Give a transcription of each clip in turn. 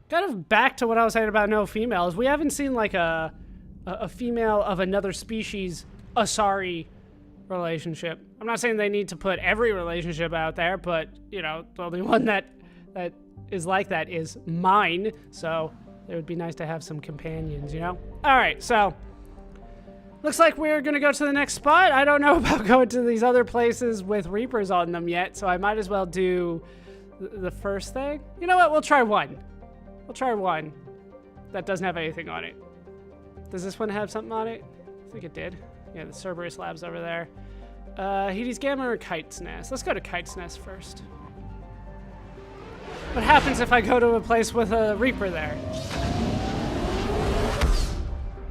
kind of back to what I was saying about no females. We haven't seen like a female of another species Asari relationship. I'm not saying they need to put every relationship out there, but you know, the only one that is like that is mine. So it would be nice to have some companions, you know? All right, so looks like we're gonna go to the next spot. I don't know about going to these other places with Reapers on them yet, so I might as well do the first thing. You know what? We'll try one. We'll try one that doesn't have anything on it. Does this one have something on it? I think it did. Yeah, the Cerberus Lab's over there. Hades Gamma or Kite's Nest? Let's go to Kite's Nest first. What happens if I go to a place with a Reaper there?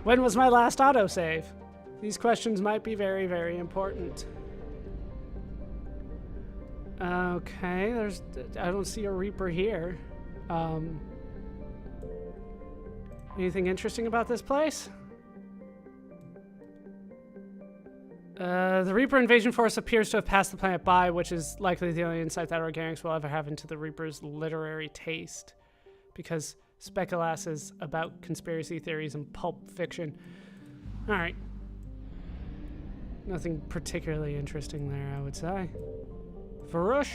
When was my last autosave? These questions might be very, very important. Okay, I don't see a Reaper here. Anything interesting about this place? The Reaper invasion force appears to have passed the planet by, which is likely the only insight that organics will ever have into the Reaper's literary taste. Because Speculas is about conspiracy theories and pulp fiction. Alright. Nothing particularly interesting there, I would say. Varush.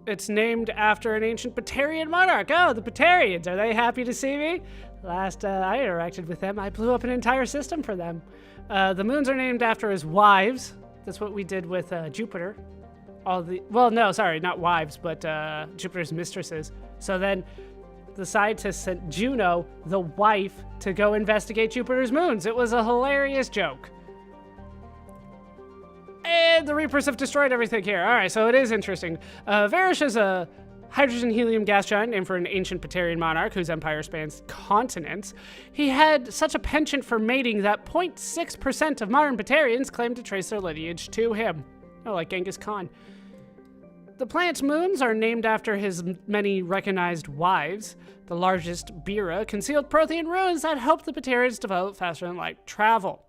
It's named after an ancient Batarian monarch. Oh, the Batarians. Are they happy to see me? Last I interacted with them, I blew up an entire system for them. The moons are named after his wives. That's what we did with Jupiter. Well, no, sorry, not wives, but Jupiter's mistresses. So then the scientists sent Juno, the wife, to go investigate Jupiter's moons. It was a hilarious joke. And the Reapers have destroyed everything here. All right, so it is interesting. Varish is a hydrogen-helium gas giant named for an ancient Batarian monarch whose empire spans continents. He had such a penchant for mating that 0.6% of modern Batarians claim to trace their lineage to him. Oh, like Genghis Khan. The planet's moons are named after his many recognized wives. The largest, Bira, concealed Prothean ruins that helped the Batarians develop faster than light travel.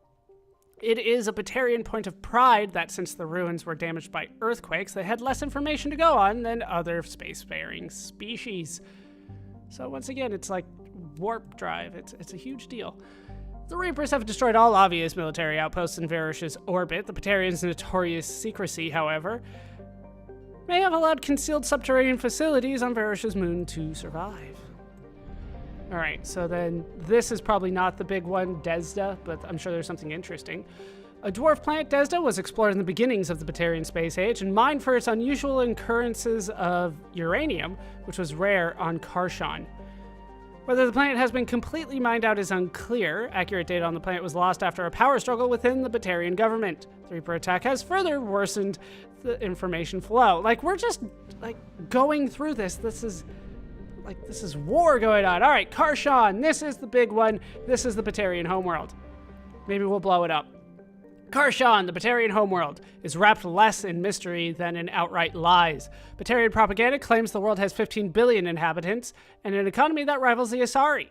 It is a Batarian point of pride that since the ruins were damaged by earthquakes, they had less information to go on than other spacefaring species. So once again, it's like warp drive. It's a huge deal. The Reapers have destroyed all obvious military outposts in Varish's orbit. The Batarians' notorious secrecy, however, may have allowed concealed subterranean facilities on Varish's moon to survive. All right, so then this is probably not the big one, Desda, but I'm sure there's something interesting. A dwarf planet, Desda, was explored in the beginnings of the Batarian space age and mined for its unusual occurrences of uranium, which was rare on Karshan. Whether the planet has been completely mined out is unclear. Accurate data on the planet was lost after a power struggle within the Batarian government. The Reaper attack has further worsened the information flow. Like, we're just, like, going through this. This is war going on. All right, Karshan, this is the big one. This is the Batarian homeworld. Maybe we'll blow it up. Karshan, the Batarian homeworld, is wrapped less in mystery than in outright lies. Batarian propaganda claims the world has 15 billion inhabitants and an economy that rivals the Asari.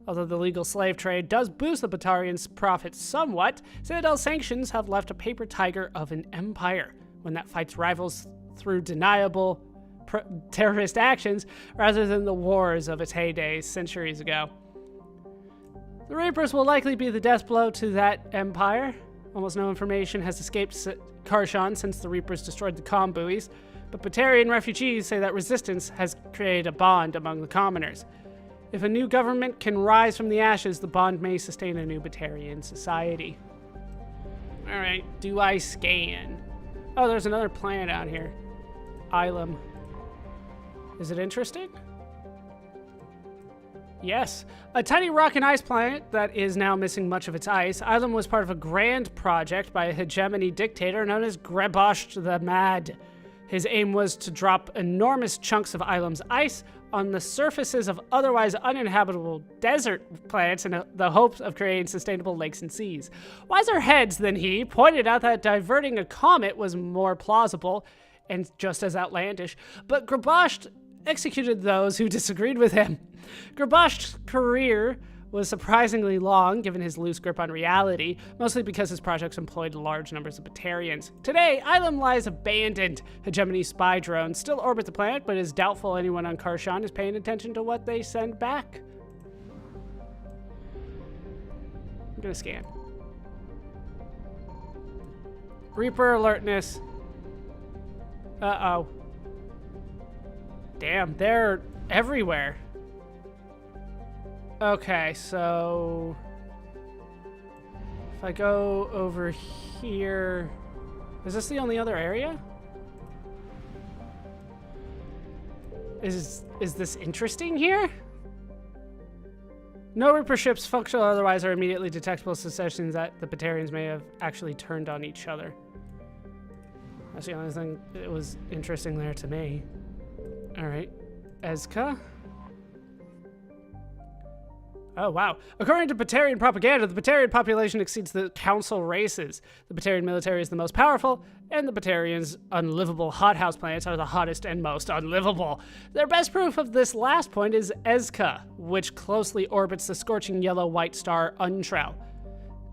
Although the legal slave trade does boost the Batarians' profits somewhat, Citadel sanctions have left a paper tiger of an empire, one that fights rivals through deniable terrorist actions rather than the wars of its heyday centuries ago. The Reapers will likely be the death blow to that empire. Almost no information has escaped Karshan since the Reapers destroyed the comm buoys, but Batarian refugees say that resistance has created a bond among the commoners. If a new government can rise from the ashes, the bond may sustain a new Batarian society. All right, do I scan? Oh, there's another planet out here. Ilum. Is it interesting? Yes. A tiny rock and ice planet that is now missing much of its ice. Ilum was part of a grand project by a hegemony dictator known as Grebosht the Mad. His aim was to drop enormous chunks of Ilum's ice on the surfaces of otherwise uninhabitable desert planets in the hopes of creating sustainable lakes and seas. Wiser heads than he pointed out that diverting a comet was more plausible and just as outlandish, but Grebosht executed those who disagreed with him. Grebosht's career was surprisingly long given his loose grip on reality, mostly because his projects employed large numbers of Batarians. Today, Ilum lies abandoned. Hegemony spy drones still orbit the planet, but it's doubtful anyone on Karshan is paying attention to what they send back. I'm gonna scan. Reaper alertness. Uh-oh. Damn, they're everywhere. Okay, so if I go over here, is this the only other area? Is this interesting here? No Reaper ships, functional or otherwise, are immediately detectable suspicions that the Batarians may have actually turned on each other. That's the only thing that was interesting there to me. All right, Ezka. Oh, wow. According to Batarian propaganda, the Batarian population exceeds the council races. The Batarian military is the most powerful, and the Batarians' unlivable hothouse planets are the hottest and most unlivable. Their best proof of this last point is Ezka, which closely orbits the scorching yellow-white star Untrell.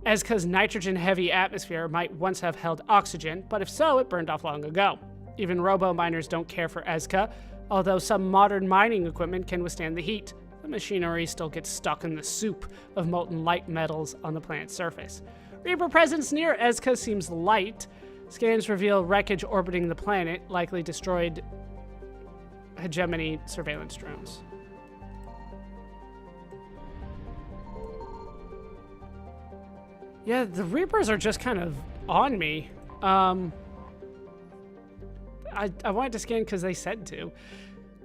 Ezka's nitrogen-heavy atmosphere might once have held oxygen, but if so, it burned off long ago. Even robo-miners don't care for Ezka, although some modern mining equipment can withstand the heat. The machinery still gets stuck in the soup of molten light metals on the planet's surface. Reaper presence near Ezka seems light. Scans reveal wreckage orbiting the planet, likely destroyed hegemony surveillance drones. Yeah, the Reapers are just kind of on me. I wanted to scan because they said to.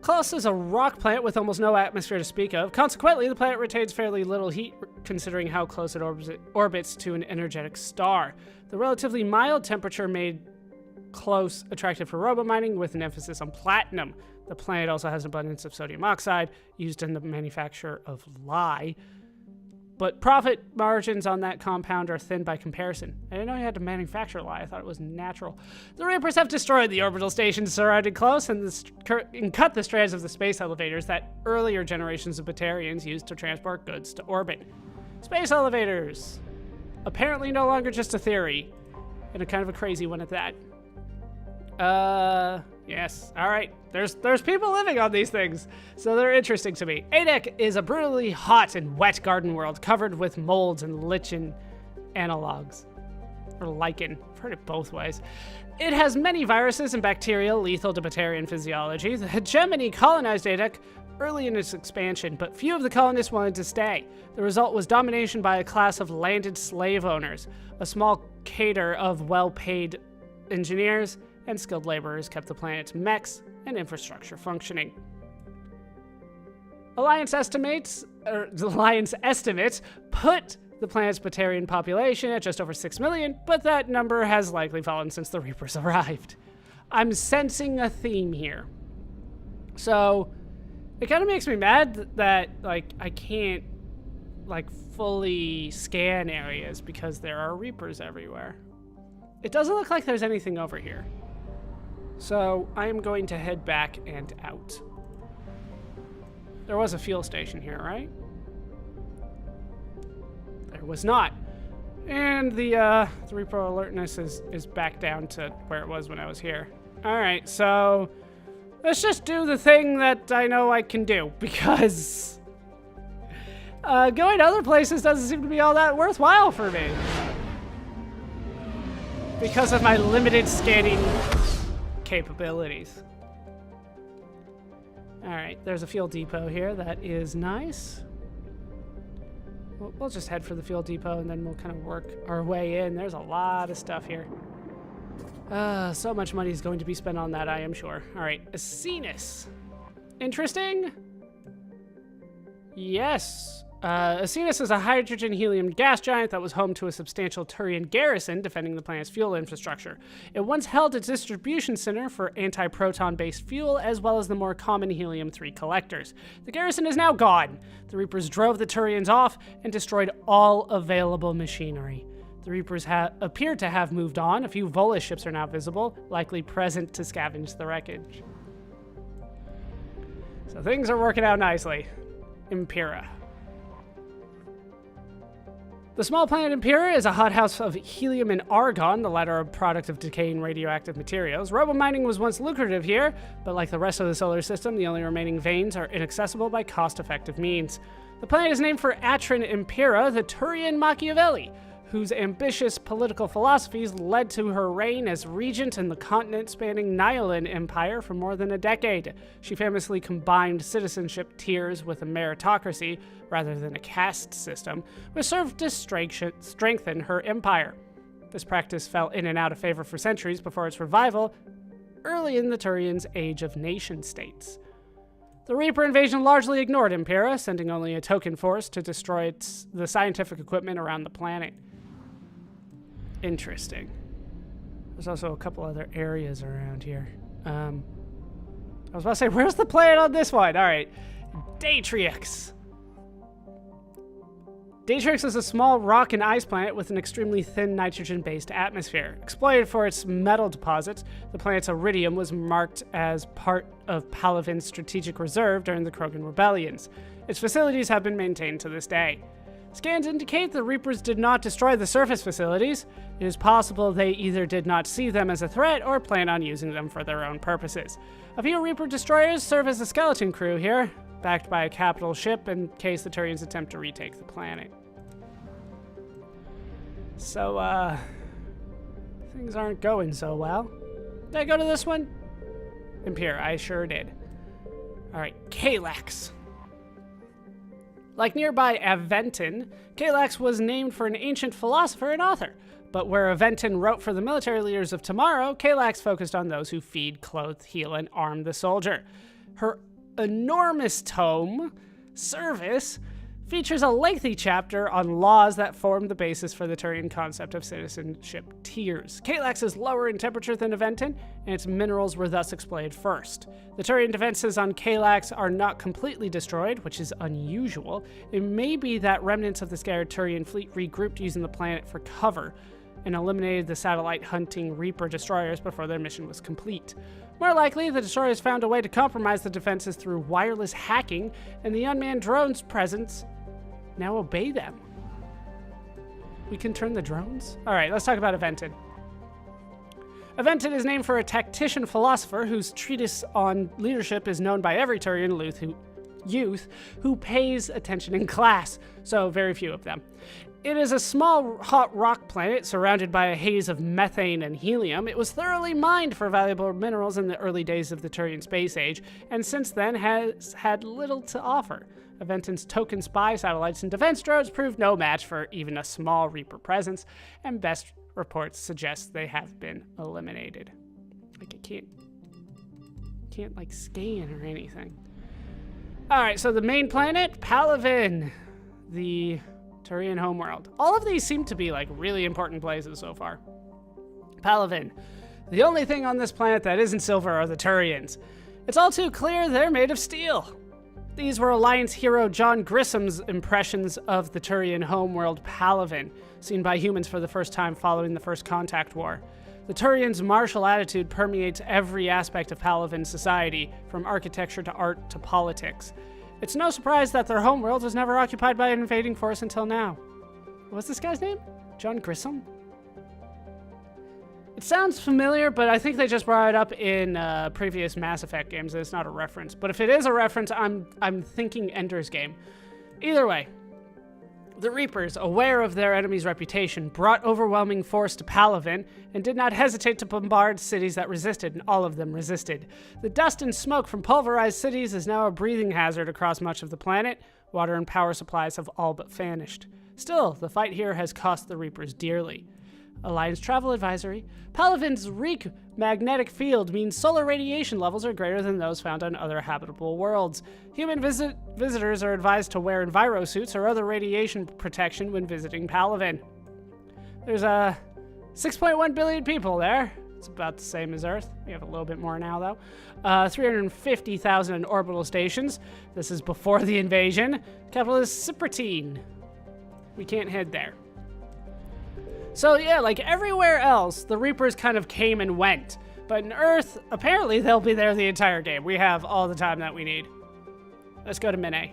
Klaus is a rock planet with almost no atmosphere to speak of. Consequently, the planet retains fairly little heat considering how close it orbits to an energetic star. The relatively mild temperature made Close attractive for robo-mining with an emphasis on platinum. The planet also has an abundance of sodium oxide used in the manufacture of lye. But profit margins on that compound are thin by comparison. I didn't know you had to manufacture lye. I thought it was natural. The Reapers have destroyed the orbital stations surrounding Close and cut the strands of the space elevators that earlier generations of Batarians used to transport goods to orbit. Space elevators! Apparently no longer just a theory, and a kind of a crazy one at that. Yes. All right. There's people living on these things, so they're interesting to me. Adek is a brutally hot and wet garden world covered with molds and lichen analogs. Or lichen. I've heard it both ways. It has many viruses and bacteria lethal to Batarian physiology. The hegemony colonized Adek early in its expansion, but few of the colonists wanted to stay. The result was domination by a class of landed slave owners. A small cadre of well-paid engineers and skilled laborers kept the planet's mechs and infrastructure functioning. Alliance estimates put the planet's Batarian population at just over 6 million, but that number has likely fallen since the Reapers arrived. I'm sensing a theme here. So, it kind of makes me mad that, like, I can't, like, fully scan areas because there are Reapers everywhere. It doesn't look like there's anything over here. So, I am going to head back and out. There was a fuel station here, right? There was not. And the Reaper alertness is back down to where it was when I was here. Alright, so let's just do the thing that I know I can do, because going to other places doesn't seem to be all that worthwhile for me. Because of my limited scanning capabilities. Alright, there's a fuel depot here. That is nice. We'll just head for the fuel depot and then we'll kind of work our way in. There's a lot of stuff here. So much money is going to be spent on that, I am sure. Alright, Asinus. Interesting? Yes. Asinus is a hydrogen-helium gas giant that was home to a substantial Turian garrison defending the planet's fuel infrastructure. It once held a distribution center for anti-proton-based fuel, as well as the more common helium-3 collectors. The garrison is now gone. The Reapers drove the Turians off and destroyed all available machinery. The Reapers appear to have moved on. A few Volus ships are now visible, likely present to scavenge the wreckage. So things are working out nicely. Impera. The small planet Impera is a hothouse of helium and argon, the latter a product of decaying radioactive materials. Robo-mining was once lucrative here, but like the rest of the solar system, the only remaining veins are inaccessible by cost-effective means. The planet is named for Atrin Impera, the Turian Machiavelli, whose ambitious political philosophies led to her reign as regent in the continent-spanning Niolan Empire for more than a decade. She famously combined citizenship tiers with a meritocracy, rather than a caste system, which served to strengthen her empire. This practice fell in and out of favor for centuries before its revival early in the Turians' age of nation-states. The Reaper invasion largely ignored Impera, sending only a token force to destroy the scientific equipment around the planet. Interesting. There's also a couple other areas around here. I was about to say, where's the planet on this one? All right. Datrix. Datrix is a small rock and ice planet with an extremely thin nitrogen-based atmosphere. Exploited for its metal deposits, the planet's iridium was marked as part of Palaven's strategic reserve during the Krogan rebellions. Its facilities have been maintained to this day. Scans indicate the Reapers did not destroy the surface facilities. It is possible they either did not see them as a threat or plan on using them for their own purposes. A few Reaper destroyers serve as a skeleton crew here, backed by a capital ship in case the Turians attempt to retake the planet. So, things aren't going so well. Did I go to this one? Impera, I sure did. Alright, Kalax. Like nearby Aventon, Kalax was named for an ancient philosopher and author. But where Aventon wrote for the military leaders of tomorrow, Kalax focused on those who feed, clothe, heal, and arm the soldier. Her enormous tome, Service, features a lengthy chapter on laws that form the basis for the Turian concept of citizenship tiers. Kalax is lower in temperature than Aventon, and its minerals were thus exploited first. The Turian defenses on Kalax are not completely destroyed, which is unusual. It may be that remnants of the scattered Turian fleet regrouped using the planet for cover and eliminated the satellite-hunting Reaper destroyers before their mission was complete. More likely, the destroyers found a way to compromise the defenses through wireless hacking, and the unmanned drones' presence now obey them. We can turn the drones? All right, let's talk about Aventon. Aventon is named for a tactician philosopher whose treatise on leadership is known by every Turian youth who pays attention in class, so very few of them. It is a small hot rock planet surrounded by a haze of methane and helium. It was thoroughly mined for valuable minerals in the early days of the Turian space age, and since then has had little to offer. Aventon's token spy satellites and defense drones proved no match for even a small Reaper presence, and best reports suggest they have been eliminated. Like, I can't like scan or anything. All right, so the main planet, Palaven, the Turian homeworld. All of these seem to be like really important places so far. Palaven. The only thing on this planet that isn't silver are the Turians. It's all too clear they're made of steel. These were Alliance hero John Grissom's impressions of the Turian homeworld Palaven, seen by humans for the first time following the First Contact War. The Turians' martial attitude permeates every aspect of Palaven society, from architecture to art to politics. It's no surprise that their homeworld was never occupied by an invading force until now. What's this guy's name? John Grissom? It sounds familiar, but I think they just brought it up in previous Mass Effect games. It's not a reference. But if it is a reference, I'm thinking Ender's Game. Either way, the Reapers, aware of their enemy's reputation, brought overwhelming force to Palaven and did not hesitate to bombard cities that resisted, and all of them resisted. The dust and smoke from pulverized cities is now a breathing hazard across much of the planet. Water and power supplies have all but vanished. Still, the fight here has cost the Reapers dearly. Alliance Travel Advisory. Palaven's weak magnetic field means solar radiation levels are greater than those found on other habitable worlds. Human visitors are advised to wear envirosuits or other radiation protection when visiting Palaven. There's 6.1 billion people there. It's about the same as Earth. We have a little bit more now, though. 350,000 orbital stations. This is before the invasion. Capital is Cyprtine. We can't head there. So yeah, like everywhere else, the Reapers kind of came and went. But in Earth, apparently they'll be there the entire game. We have all the time that we need. Let's go to Mine.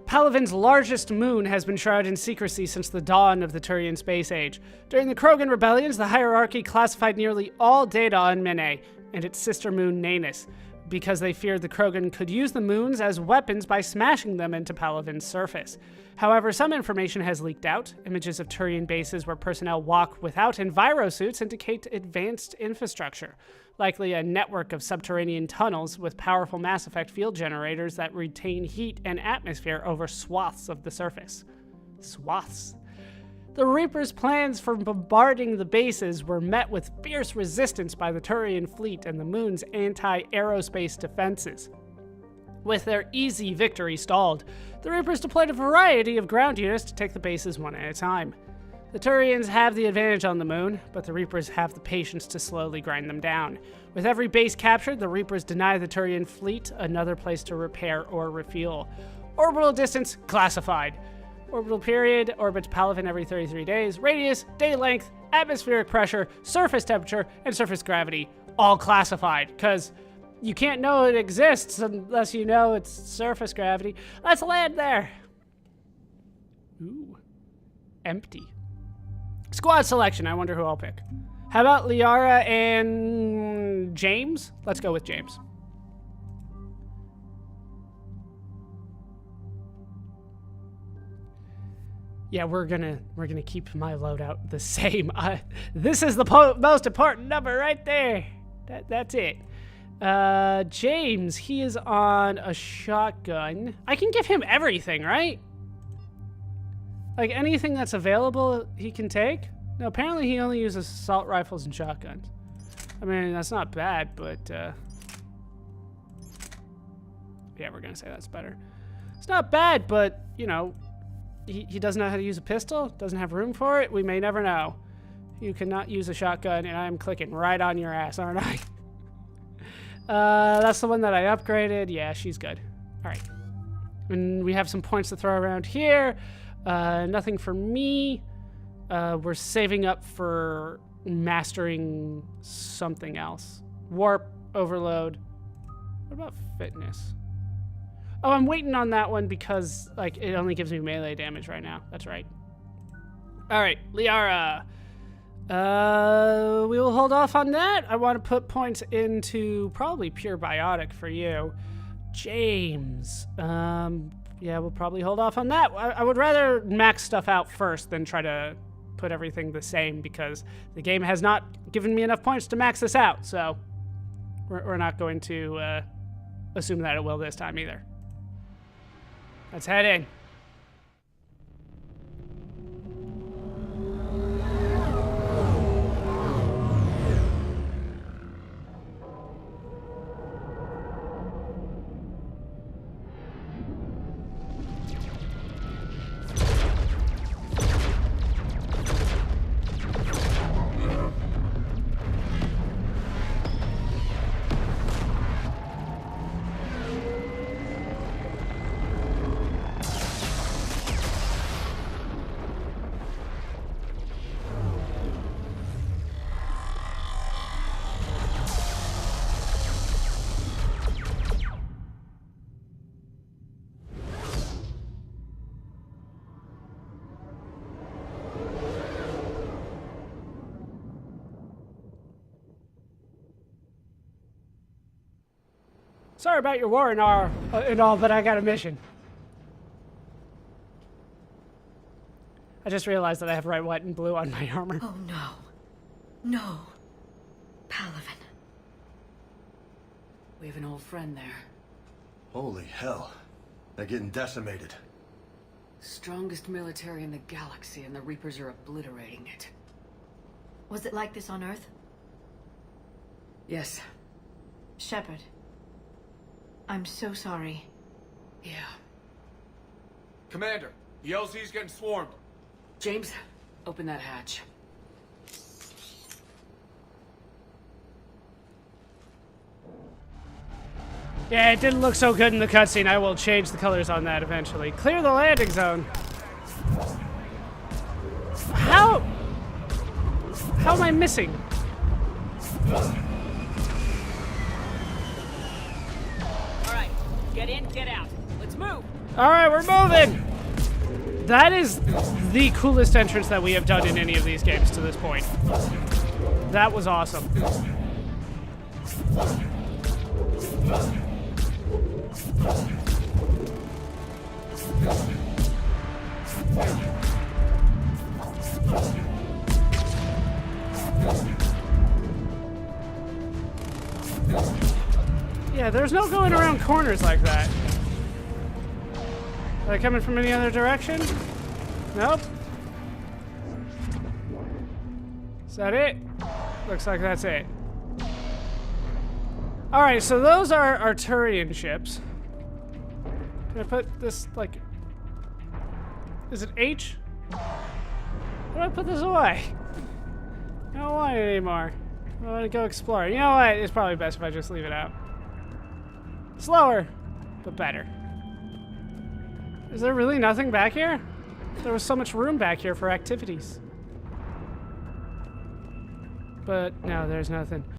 Palaven's largest moon has been shrouded in secrecy since the dawn of the Turian space age. During the Krogan rebellions, the hierarchy classified nearly all data on Mene and its sister moon Nanus, because they feared the Krogan could use the moons as weapons by smashing them into Palaven's surface. However, some information has leaked out. Images of Turian bases where personnel walk without envirosuits indicate advanced infrastructure, likely a network of subterranean tunnels with powerful Mass Effect field generators that retain heat and atmosphere over swaths of the surface. Swaths. The Reapers' plans for bombarding the bases were met with fierce resistance by the Turian fleet and the moon's anti-aerospace defenses. With their easy victory stalled, the Reapers deployed a variety of ground units to take the bases one at a time. The Turians have the advantage on the moon, but the Reapers have the patience to slowly grind them down. With every base captured, the Reapers deny the Turian fleet another place to repair or refuel. Orbital distance classified. Orbital period orbits Palaven every 33 days. Radius, day length, atmospheric pressure, surface temperature, and surface gravity all classified, because you can't know it exists unless you know its surface gravity. Let's land there. Ooh. Empty. Squad selection. I wonder who I'll pick. How about Liara and James? Let's go with James. Yeah, we're gonna keep my loadout the same. This is the most important number right there. That's it. James, he is on a shotgun. I can give him everything, right? Like anything that's available, he can take. No, apparently he only uses assault rifles and shotguns. I mean, that's not bad, but yeah, we're gonna say that's better. It's not bad, but you know, he doesn't know how to use a pistol, doesn't have room for it. We may never know. You cannot use a shotgun, and I'm clicking right on your ass, aren't I? That's the one that I upgraded. Yeah, she's good. All right. And we have some points to throw around here. Nothing for me. We're saving up for mastering something else. Warp, overload. What about fitness? Oh, I'm waiting on that one because like it only gives me melee damage right now. That's right. All right, Liara. We will hold off on that. I want to put points into probably pure biotic for you. James. Yeah, we'll probably hold off on that. I would rather max stuff out first than try to put everything the same because the game has not given me enough points to max this out. So we're not going to assume that it will this time either. Let's head in. Sorry about your war and all, but I got a mission. I just realized that I have red, white, and blue on my armor. Oh no. No. Palaven. We have an old friend there. Holy hell. They're getting decimated. Strongest military in the galaxy, and the Reapers are obliterating it. Was it like this on Earth? Yes. Shepard. I'm so sorry. Yeah. Commander, the LZ's getting swarmed. James, open that hatch. Yeah, it didn't look so good in the cutscene. I will change the colors on that eventually. Clear the landing zone. How am I missing? All right, get in, get out. Let's move. All right, we're moving. That is the coolest entrance that we have done in any of these games to this point. That was awesome. Yeah, there's no going around corners like that. Are they coming from any other direction? Nope. Is that it? Looks like that's it. Alright, so those are our Turian ships. Can I put this, like... Is it H? How do I put this away? I don't want it anymore. I want to go explore. You know what? It's probably best if I just leave it out. Slower, but better. Is there really nothing back here? There was so much room back here for activities. But no, there's nothing.